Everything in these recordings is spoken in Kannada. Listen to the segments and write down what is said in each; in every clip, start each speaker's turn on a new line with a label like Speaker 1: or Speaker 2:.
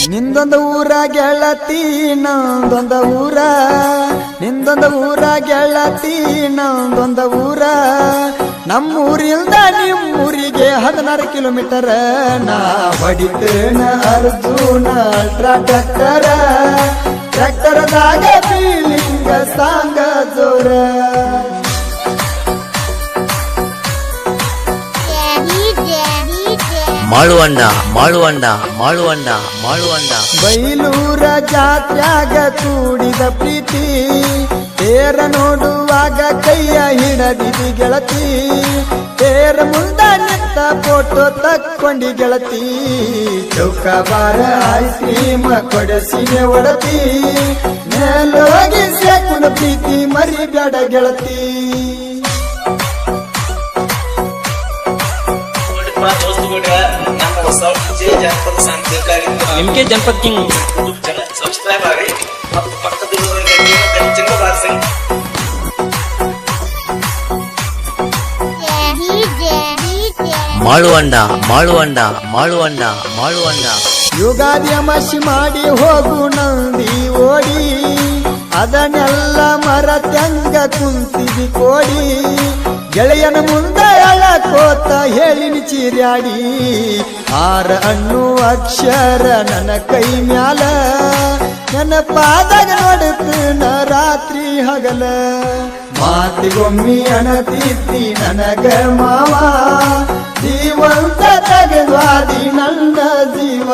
Speaker 1: ನಿಂದೊಂದು ಊರ ಗೆಳತಿ ನಂದೊಂದ ಊರ, ನಿಂದೊಂದ ಊರ ಗೆಳತಿ ನಂದೊಂದ ಊರ. ನಮ್ಮೂರಿಂದ ನಿಮ್ಮೂರಿಗೆ 16 ಕಿಲೋಮೀಟರ್. ನಾ ಹೊಡಿತೇನ ಅರ್ಜುನ ಅಲ್ಟ್ರಾ ಟ್ರ್ಯಾಕ್ಟರ, ಟ್ರ್ಯಾಕ್ಟರದಾಗ ಫೀಲಿಂಗ ಸಾಂಗ ಜೋರ.
Speaker 2: ಮಾಳುವಂಡ ಮಾಳುವಂಡ ಮಾಳುವಂಡ ಮಾಳುವಂಡ.
Speaker 1: ಬೈಲೂರ ಜಾತ್ಯಾಗ ಕೂಡಿದ ಪ್ರೀತಿ, ತೇರ ನೋಡುವಾಗ ಕೈಯ ಹಿಡದಿದಿ ಗೆಳತಿ. ತೇರ ಮುಂದ ನಿಂತ ಫೋಟೋ ತಕ್ಕೊಂಡಿ ಗೆಳತಿ. ಚೌಕಾಬಾರ ಐಸ್ ಕ್ರೀಮ್ ಕೊಡಸಿನೆ ಒಡತಿ. ಮೇಲೋಗಿ ಸೇಕುನ ಪ್ರೀತಿ ಮರಿಬೇಡ ಗೆಳತಿ.
Speaker 2: ನಿಮ್ಗೆ ಜನಪದ ಕಿಂಗ್
Speaker 3: ಸಬ್ಸ್ಕ್ರೈಬ್ ಆಗಿ ಮತ್ತು ಪಕ್ಕದಲ್ಲಿರುವ ಗಂಟೆಯನ್ನು ಬಾರಿಸಿ.
Speaker 2: ಮಾಳುವಂಡ ಮಾಳುವಂಡ ಮಾಳುವಂಡ ಮಾಳುವಂಡ.
Speaker 1: ಯುಗಾದಿ ಅಮಾಸಿ ಮಾಡಿ ಹೋಗು ನಂದಿ ಓಡಿ, ಅದನ್ನೆಲ್ಲ ಮರತ್ಯಂಗ ಕುಂತಿದಿ ಕೋಡಿ. ಗೆಳೆಯನ ಮುಂದೆ ಅಳಕೋತ ಹೇಳಿನಿ ಚೀರ್ಯಾಡಿ. 6 ಅಣ್ಣು ಅಕ್ಷರ ನನ್ನ ಕೈ ಮ್ಯಾಲ, ನನ್ನ ಪಾದಾಗ ನೋಡುತ್ತನ ರಾತ್ರಿ ಹಗಲ. ಮಾತಿಗೊಮ್ಮಿ ಅಣತಿದ್ದಿ ನನಗ ಮಾವ, ಜೀವಂತ ತೆಗೆದ್ವಾದಿ ನನ್ನ ಜೀವ.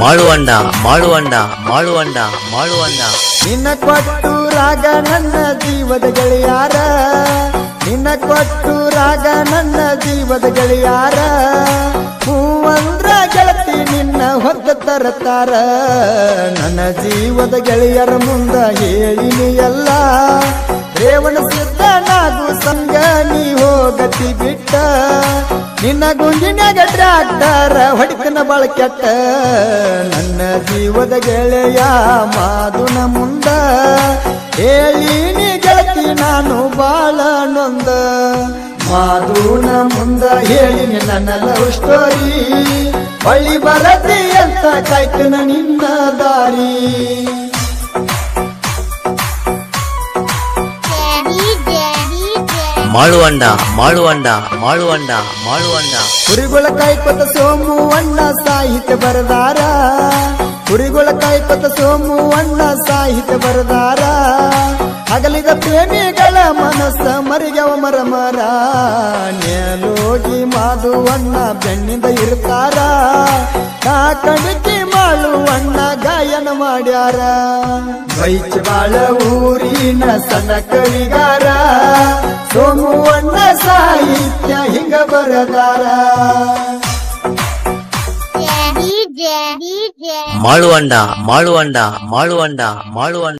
Speaker 2: ಮಾಳುವಂಡ ಮಾಳುವಂಡ ಮಾಳುವಂಡ ಮಾಳುವಂಡ.
Speaker 1: ನಿನ್ನ ಕೊಟ್ಟು ರಾಗ ನನ್ನ ಜೀವದ ಗೆಳೆಯಾರ, ನಿನ್ನ ಕೊಟ್ಟು ರಾಗ ನನ್ನ ಜೀವದ ಗೆಳೆಯಾರ. ಹೂವಂದ್ರ ಗೆಳತಿ ನಿನ್ನ ಹೊತ್ತ ತರತಾರ. ನನ್ನ ಜೀವದ ಗೆಳೆಯರ ಮುಂದ ಹೇಳಿನಿ ಎಲ್ಲ, ರೇವಣ ಸಿದ್ಧ ನಾಗು ಸಂಗ ನೀ ಹೋಗತಿ ಬಿಟ್ಟ. ನಿನ್ನ ಗುಂಜಿನ್ಯಾಗ ಟ್ರ್ಯಾಕ್ಟರ್ ಹೊಡಿತನ ಬಾಳ ಕೆಟ್ಟ. ನನ್ನ ಜೀವದ ಗೆಳೆಯ ಮಾದುನ ಮುಂದ ಹೇಳಿನಿ ಗೆಳತಿ ನಾನು ಬಾಳ ನೊಂದ. ಮಾದುನ ಮುಂದ ಹೇಳಿನಿ ನನ್ನ ಲವ್ ಸ್ಟೋರಿ, ಬಳಿ ಬರತಿ ಅಂತ ಕಾಯ್ತನ ನಿನ್ನ ದಾರಿ.
Speaker 2: ಮಾಳುವಂಡ ಮಾಳುವಂಡ ಮಾಳುವಂಡ ಮಾಳುವಂಡ.
Speaker 1: ಕುರಿಗಳ ಕಾಯ್ಕೊತ ಸೋಮು ಅಣ್ಣ ಸಾಹಿತ್ಯ ಬರದಾರ, ಕುರಿಗಳ ಕಾಯ್ಕೊತ ಸೋಮು ಅಣ್ಣ ಸಾಹಿತ್ಯ ಬರದಾರ. ಹಗಲಿದ ಪ್ರೇಮಿಗಳ ಮನಸ್ಸ ಮರಿಗವ ಮರ ಮರ. ನೇಲೋಗಿ ಮಾದುವಣ್ಣ ಬೆನ್ನಿಂದ ಇರ್ತಾರ. ಕಾಕಣಿಕೆ ಮಾಳುವಣ್ಣ ಗಾಯನ ಮಾಡ್ಯಾರ. ಬೈಚಬಾಳ ಊರಿನ ಸಣ್ಣ ಕವಿಗಾರ, ಸೋಮುವಣ್ಣ ಸಾಹಿತ್ಯ ಹಿಂಗ ಬರದಾರ.
Speaker 2: ಮಾಳುವಂಡ ಮಾಳುವಂಡ ಮಾಳುವಂಡ ಮಾಳುವಂಡ.